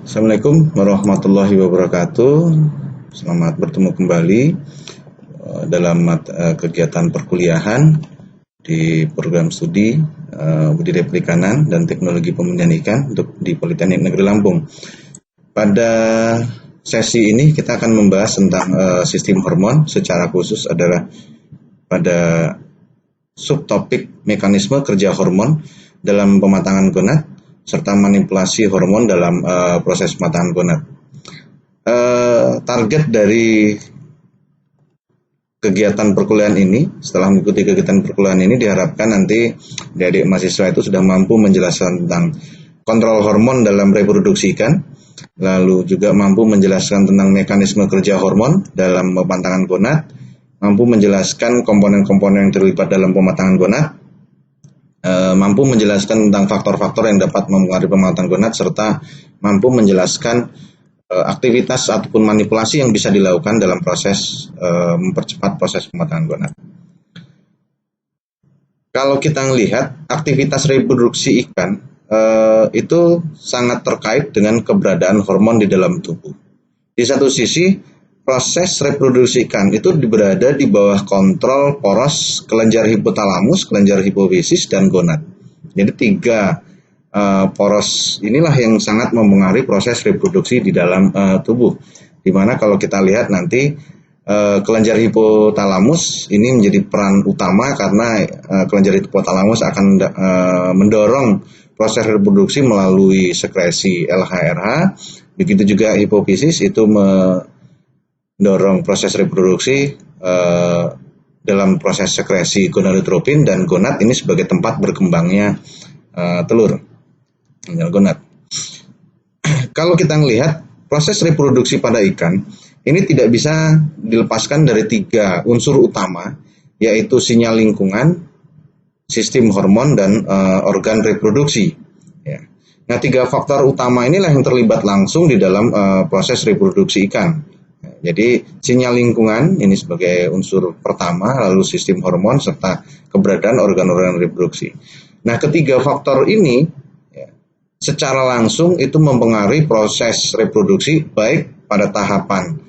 Assalamualaikum warahmatullahi wabarakatuh. Selamat bertemu kembali dalam kegiatan perkuliahan di program studi Budidaya Perikanan dan Teknologi Pembudidayaan Ikan di Politeknik Negeri Lampung. Pada sesi ini kita akan membahas tentang sistem hormon, secara khusus adalah pada subtopik mekanisme kerja hormon dalam pematangan gonad serta manipulasi hormon dalam proses pematangan gonad. Target dari kegiatan perkuliahan ini, setelah mengikuti kegiatan perkuliahan ini, diharapkan nanti adik mahasiswa itu sudah mampu menjelaskan tentang kontrol hormon dalam reproduksi ikan, lalu juga mampu menjelaskan tentang mekanisme kerja hormon dalam pematangan gonad, mampu menjelaskan komponen-komponen yang terlibat dalam pematangan gonad, mampu menjelaskan tentang faktor-faktor yang dapat mempengaruhi pematangan gonad, serta mampu menjelaskan aktivitas ataupun manipulasi yang bisa dilakukan dalam proses mempercepat proses pematangan gonad. Kalau kita melihat aktivitas reproduksi ikan itu sangat terkait dengan keberadaan hormon di dalam tubuh. Di satu sisi, proses reproduksi ikan itu berada di bawah kontrol poros kelenjar hipotalamus, kelenjar hipofisis, dan gonad. Jadi tiga poros inilah yang sangat mempengaruhi proses reproduksi di dalam tubuh. Dimana kalau kita lihat nanti kelenjar hipotalamus ini menjadi peran utama karena kelenjar hipotalamus akan mendorong proses reproduksi melalui sekresi LH-RH. Begitu juga hipofisis itu mendorong proses reproduksi dalam proses sekresi gonadotropin, dan gonad ini sebagai tempat berkembangnya telur gonad. Kalau kita melihat proses reproduksi pada ikan ini tidak bisa dilepaskan dari tiga unsur utama, yaitu sinyal lingkungan, sistem hormon, dan organ reproduksi. Ya. Nah, tiga faktor utama inilah yang terlibat langsung di dalam proses reproduksi ikan. Jadi sinyal lingkungan ini sebagai unsur pertama, lalu sistem hormon, serta keberadaan organ-organ reproduksi. Nah, ketiga faktor ini ya, secara langsung itu mempengaruhi proses reproduksi, baik pada tahapan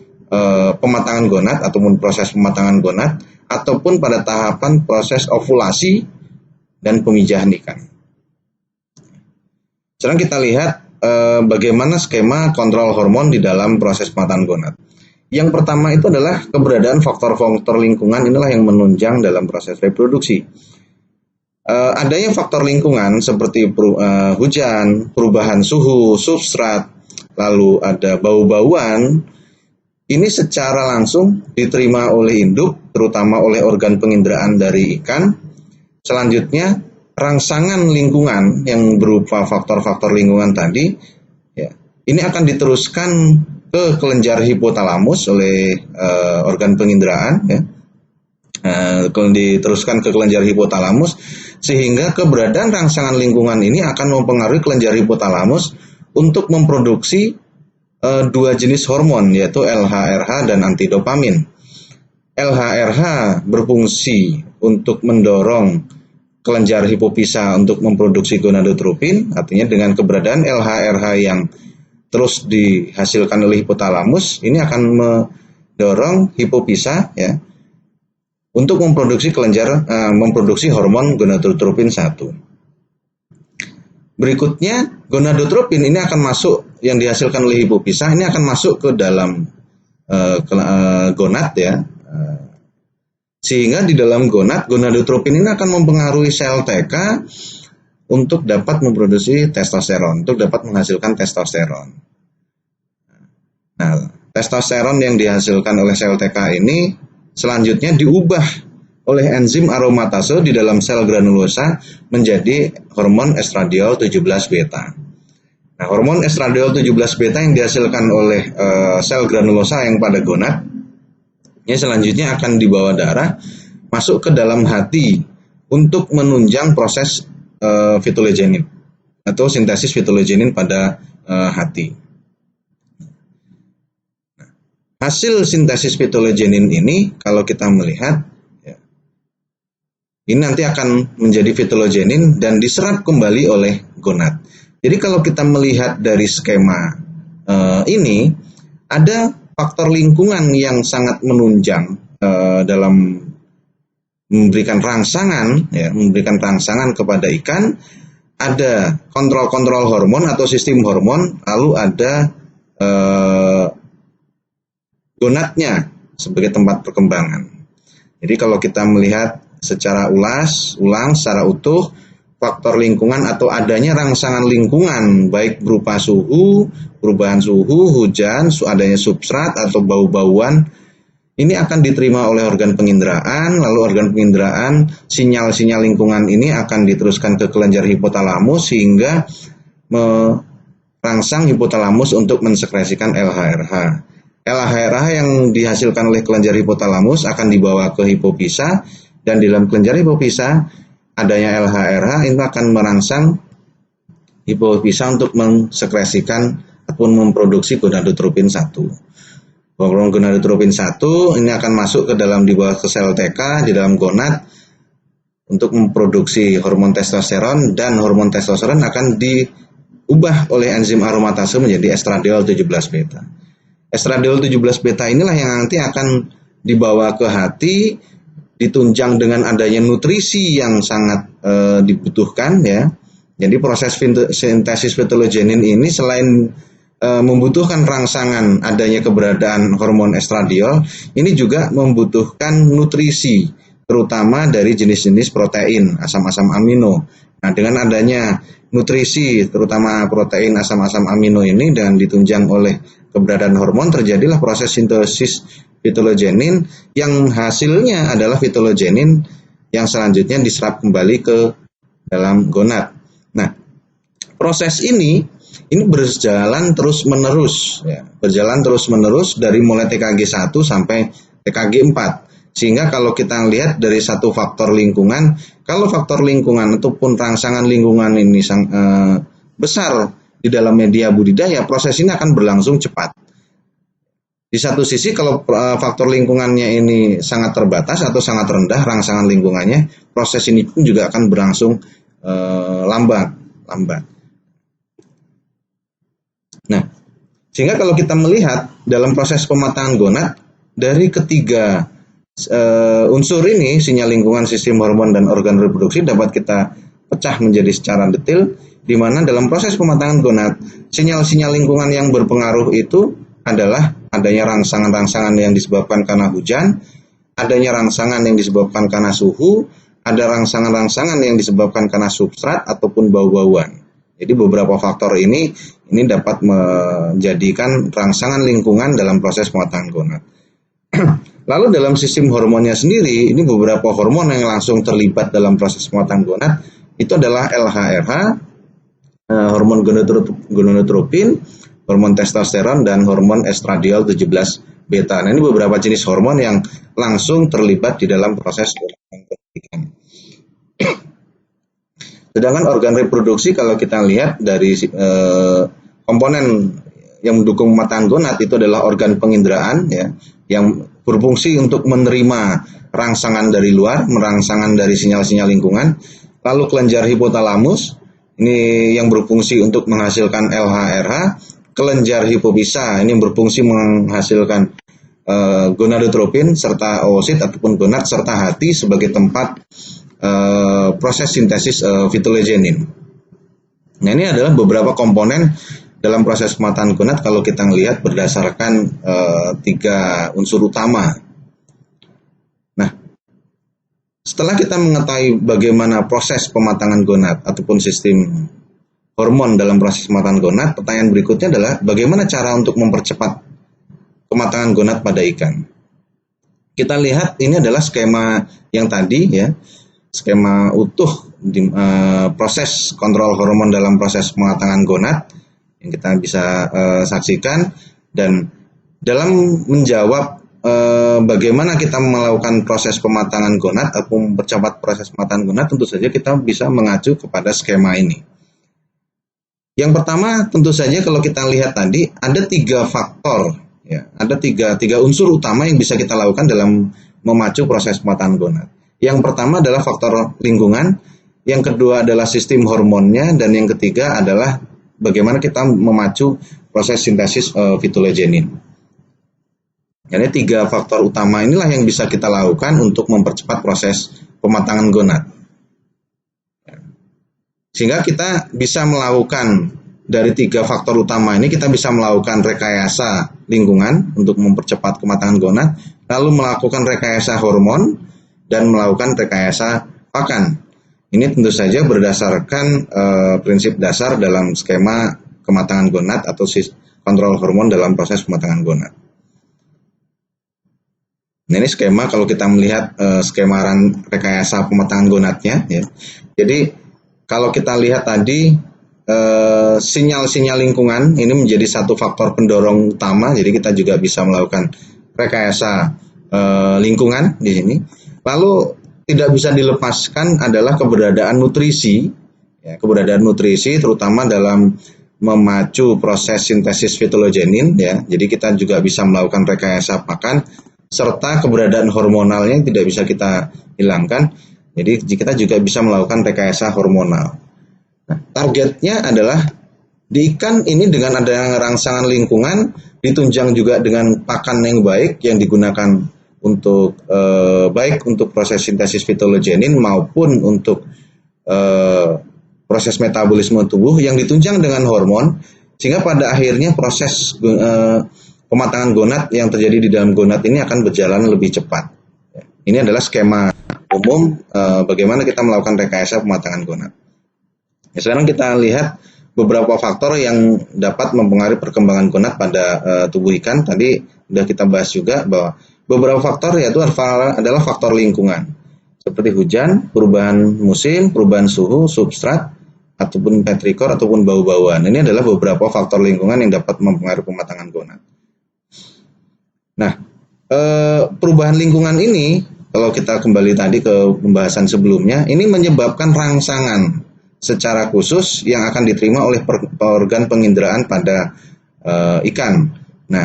pematangan gonad ataupun proses pematangan gonad, ataupun pada tahapan proses ovulasi dan pemijahan ikan. Sekarang kita lihat bagaimana skema kontrol hormon di dalam proses pematangan gonad. Yang pertama itu adalah keberadaan faktor-faktor lingkungan, inilah yang menunjang dalam proses reproduksi. Adanya faktor lingkungan seperti hujan, perubahan suhu, substrat, lalu ada bau-bauan, ini secara langsung diterima oleh induk, terutama oleh organ penginderaan dari ikan. Selanjutnya, rangsangan lingkungan yang berupa faktor-faktor lingkungan tadi, ya, ini akan diteruskan ke kelenjar hipotalamus oleh organ penginderaan, ya. Diteruskan ke kelenjar hipotalamus, sehingga keberadaan rangsangan lingkungan ini akan mempengaruhi kelenjar hipotalamus untuk memproduksi dua jenis hormon, yaitu LH-RH dan antidopamin. LH-RH berfungsi untuk mendorong kelenjar hipofisa untuk memproduksi gonadotropin, artinya dengan keberadaan LH-RH yang terus dihasilkan oleh hipotalamus, ini akan mendorong hipofisa ya untuk memproduksi memproduksi hormon gonadotropin 1. Berikutnya, gonadotropin ini akan masuk, yang dihasilkan oleh hipofisa ini akan masuk ke dalam gonad ya. Sehingga di dalam gonadotropin ini akan mempengaruhi sel TK untuk dapat memproduksi testosteron, untuk dapat menghasilkan testosteron. Nah, testosteron yang dihasilkan oleh sel TK ini selanjutnya diubah oleh enzim aromatase di dalam sel granulosa menjadi hormon estradiol 17 beta. Nah, hormon estradiol 17 beta yang dihasilkan oleh sel granulosa yang pada gonad, ini selanjutnya akan dibawa darah masuk ke dalam hati untuk menunjang proses fitolegenin atau sintesis fitolegenin pada hati. Nah, hasil sintesis fitolegenin ini kalau kita melihat ya, ini nanti akan menjadi fitolegenin dan diserap kembali oleh gonad. Jadi kalau kita melihat dari skema ini ada faktor lingkungan yang sangat menunjang dalam memberikan rangsangan, ya, memberikan rangsangan kepada ikan. Ada kontrol-kontrol hormon atau sistem hormon, lalu ada gonadnya sebagai tempat perkembangan. Jadi kalau kita melihat secara ulang secara utuh, faktor lingkungan atau adanya rangsangan lingkungan baik berupa suhu, perubahan suhu, hujan, adanya substrat atau bau-bauan, ini akan diterima oleh organ penginderaan, lalu organ penginderaan sinyal-sinyal lingkungan ini akan diteruskan ke kelenjar hipotalamus sehingga merangsang hipotalamus untuk mensekresikan LHRH. LHRH yang dihasilkan oleh kelenjar hipotalamus akan dibawa ke hipofisa, dan di dalam kelenjar hipofisa adanya LHRH itu akan merangsang hipofisa untuk mensekresikan ataupun memproduksi gonadotropin 1. Hormon gonadotropin 1 ini akan masuk ke dalam dibawa ke sel TK di dalam gonad untuk memproduksi hormon testosteron, dan hormon testosteron akan diubah oleh enzim aromatase menjadi estradiol 17 beta. Estradiol 17 beta inilah yang nanti akan dibawa ke hati, ditunjang dengan adanya nutrisi yang sangat dibutuhkan, ya. Jadi proses sintesis fetologenin ini selain membutuhkan rangsangan adanya keberadaan hormon estradiol, ini juga membutuhkan nutrisi terutama dari jenis-jenis protein asam-asam amino. Nah, dengan adanya nutrisi terutama protein asam-asam amino ini dan ditunjang oleh keberadaan hormon, terjadilah proses sintesis fetologenin yang hasilnya adalah fetologenin yang selanjutnya diserap kembali ke dalam gonad. Nah, proses ini berjalan terus-menerus, ya, berjalan terus-menerus dari mulai TKG 1 sampai TKG 4. Sehingga kalau kita lihat dari satu faktor lingkungan, kalau faktor lingkungan ataupun rangsangan lingkungan ini besar di dalam media budidaya, proses ini akan berlangsung cepat. Di satu sisi kalau faktor lingkungannya ini sangat terbatas atau sangat rendah rangsangan lingkungannya, proses ini pun juga akan berlangsung lambat. Nah, sehingga kalau kita melihat dalam proses pematangan gonad, dari ketiga unsur ini, sinyal lingkungan, sistem hormon, dan organ reproduksi dapat kita pecah menjadi secara detail, di mana dalam proses pematangan gonad, sinyal-sinyal lingkungan yang berpengaruh itu adalah adanya rangsangan-rangsangan yang disebabkan karena hujan, adanya rangsangan yang disebabkan karena suhu, ada rangsangan-rangsangan yang disebabkan karena substrat ataupun bau-bauan. Jadi beberapa faktor ini dapat menjadikan rangsangan lingkungan dalam proses pematangan gonad. Lalu dalam sistem hormonnya sendiri, ini beberapa hormon yang langsung terlibat dalam proses pematangan gonad itu adalah LHRH, hormon gonadotropin, hormon testosteron, dan hormon estradiol 17 beta. Nah, ini beberapa jenis hormon yang langsung terlibat di dalam proses pematangan. Sedangkan organ reproduksi kalau kita lihat dari komponen yang mendukung pematangan gonad itu adalah organ penginderaan, ya, yang berfungsi untuk menerima rangsangan dari luar, merangsangan dari sinyal-sinyal lingkungan. Lalu kelenjar hipotalamus ini yang berfungsi untuk menghasilkan LHRH, kelenjar hipofisa ini berfungsi menghasilkan gonadotropin serta oosit ataupun gonad, serta hati sebagai tempat proses sintesis fetologenin. Nah, ini adalah beberapa komponen dalam proses pematangan gonad kalau kita melihat berdasarkan tiga unsur utama. Nah, setelah kita mengetahui bagaimana proses pematangan gonad ataupun sistem hormon dalam proses pematangan gonad, pertanyaan berikutnya adalah bagaimana cara untuk mempercepat pematangan gonad pada ikan. Kita lihat ini adalah skema yang tadi, ya, skema utuh di, proses kontrol hormon dalam proses pematangan gonad yang kita bisa saksikan. Dan dalam menjawab bagaimana kita melakukan proses pematangan gonad atau mempercepat proses pematangan gonad, tentu saja kita bisa mengacu kepada skema ini. Yang pertama, tentu saja kalau kita lihat tadi ada tiga faktor, ya, ada tiga unsur utama yang bisa kita lakukan dalam memacu proses pematangan gonad. Yang pertama adalah faktor lingkungan, yang kedua adalah sistem hormonnya, dan yang ketiga adalah bagaimana kita memacu proses sintesis fitologenin. Jadi 3 faktor utama inilah yang bisa kita lakukan untuk mempercepat proses pematangan gonad. Sehingga kita bisa melakukan dari 3 faktor utama ini, kita bisa melakukan rekayasa lingkungan untuk mempercepat kematangan gonad, lalu melakukan rekayasa hormon, dan melakukan rekayasa pakan. Ini tentu saja berdasarkan prinsip dasar dalam skema kematangan gonad atau kontrol hormon dalam proses pematangan gonad. Nah, ini skema kalau kita melihat skema rekayasa pematangan gonadnya, ya. Jadi kalau kita lihat tadi sinyal-sinyal lingkungan ini menjadi satu faktor pendorong utama. Jadi kita juga bisa melakukan rekayasa lingkungan di sini. Lalu tidak bisa dilepaskan adalah keberadaan nutrisi, ya, keberadaan nutrisi terutama dalam memacu proses sintesis fitologenin, ya. Jadi kita juga bisa melakukan rekayasa pakan serta keberadaan hormonalnya yang tidak bisa kita hilangkan. Jadi kita juga bisa melakukan rekayasa hormonal. Nah, targetnya adalah di ikan ini dengan adanya rangsangan lingkungan ditunjang juga dengan pakan yang baik yang digunakan untuk baik untuk proses sintesis fitologenin maupun untuk proses metabolisme tubuh yang ditunjang dengan hormon, sehingga pada akhirnya proses pematangan gonad yang terjadi di dalam gonad ini akan berjalan lebih cepat. Ini adalah skema umum bagaimana kita melakukan rekayasa pematangan gonad. Ya, sekarang kita lihat beberapa faktor yang dapat mempengaruhi perkembangan gonad pada tubuh ikan. Tadi sudah kita bahas juga bahwa beberapa faktor yaitu adalah faktor lingkungan seperti hujan, perubahan musim, perubahan suhu, substrat, ataupun petrikor ataupun bau-bauan. Ini adalah beberapa faktor lingkungan yang dapat mempengaruhi pematangan gonad. Nah, perubahan lingkungan ini, kalau kita kembali tadi ke pembahasan sebelumnya, ini menyebabkan rangsangan secara khusus yang akan diterima oleh organ penginderaan pada ikan. Nah,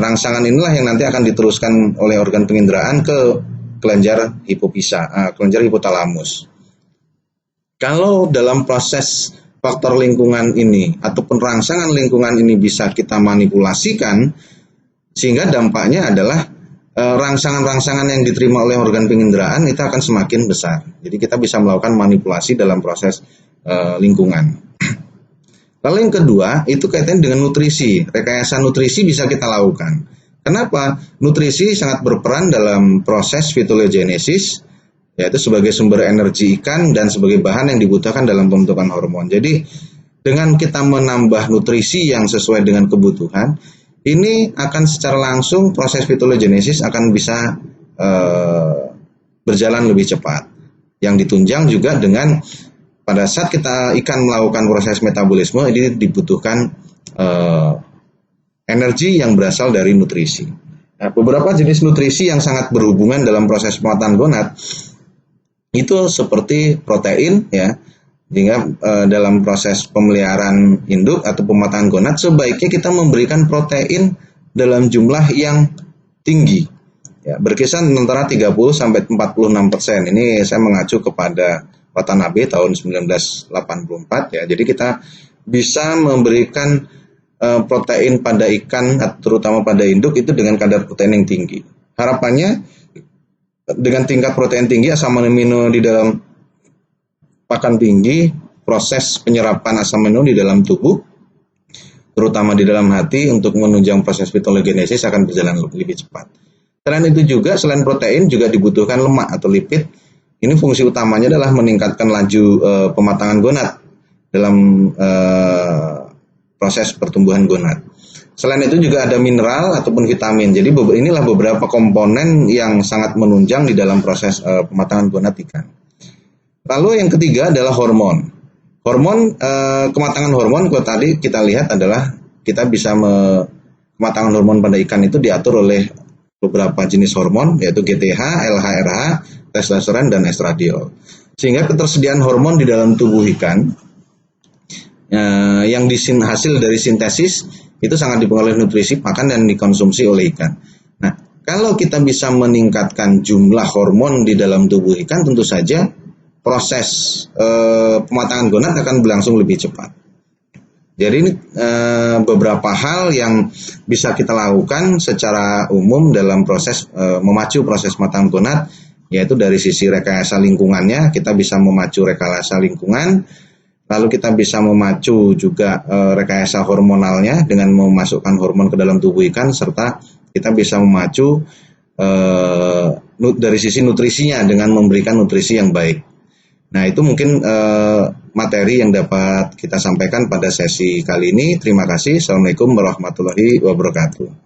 rangsangan inilah yang nanti akan diteruskan oleh organ penginderaan ke kelenjar kelenjar hipotalamus. Kalau dalam proses faktor lingkungan ini ataupun rangsangan lingkungan ini bisa kita manipulasikan, sehingga dampaknya adalah rangsangan-rangsangan yang diterima oleh organ penginderaan itu akan semakin besar. Jadi kita bisa melakukan manipulasi dalam proses lingkungan. Lalu yang kedua itu kaitannya dengan nutrisi. Rekayasa nutrisi bisa kita lakukan. Kenapa? Nutrisi sangat berperan dalam proses fitologenesis, yaitu sebagai sumber energi ikan dan sebagai bahan yang dibutuhkan dalam pembentukan hormon. Jadi dengan kita menambah nutrisi yang sesuai dengan kebutuhan, ini akan secara langsung proses fitologenesis akan bisa berjalan lebih cepat. Yang ditunjang juga dengan pada saat kita ikan melakukan proses metabolisme, ini dibutuhkan energi yang berasal dari nutrisi. Nah, beberapa jenis nutrisi yang sangat berhubungan dalam proses pematangan gonad itu seperti protein, ya. Sehingga dalam proses pemeliharaan induk atau pematangan gonad sebaiknya kita memberikan protein dalam jumlah yang tinggi, ya, berkisar antara 30-46%. Ini saya mengacu kepada Watanabe tahun 1984, ya. Jadi kita bisa memberikan protein pada ikan terutama pada induk itu dengan kadar protein yang tinggi. Harapannya dengan tingkat protein tinggi, asam amino di dalam pakan tinggi, proses penyerapan asam amino di dalam tubuh, terutama di dalam hati untuk menunjang proses fitologenesis akan berjalan lebih cepat. Selain itu juga, selain protein juga dibutuhkan lemak atau lipid. Ini fungsi utamanya adalah meningkatkan laju pematangan gonad dalam proses pertumbuhan gonad. Selain itu juga ada mineral ataupun vitamin. Jadi inilah beberapa komponen yang sangat menunjang di dalam proses pematangan gonad ikan. Lalu yang ketiga adalah hormon. Kematangan hormon kalau tadi kita lihat adalah kita bisa kematangan hormon pada ikan itu diatur oleh beberapa jenis hormon, yaitu GTH, LH-RH, testosteron, dan estradiol. Sehingga ketersediaan hormon di dalam tubuh ikan yang hasil dari sintesis itu sangat dipengaruhi nutrisi pakan dan dikonsumsi oleh ikan. Nah, kalau kita bisa meningkatkan jumlah hormon di dalam tubuh ikan, tentu saja proses pematangan gonad akan berlangsung lebih cepat. Jadi ini beberapa hal yang bisa kita lakukan secara umum dalam proses memacu proses matang donat, yaitu dari sisi rekayasa lingkungannya, kita bisa memacu rekayasa lingkungan, lalu kita bisa memacu juga rekayasa hormonalnya dengan memasukkan hormon ke dalam tubuh ikan, serta kita bisa memacu dari sisi nutrisinya dengan memberikan nutrisi yang baik. Nah, itu mungkin materi yang dapat kita sampaikan pada sesi kali ini. Terima kasih. Assalamualaikum warahmatullahi wabarakatuh.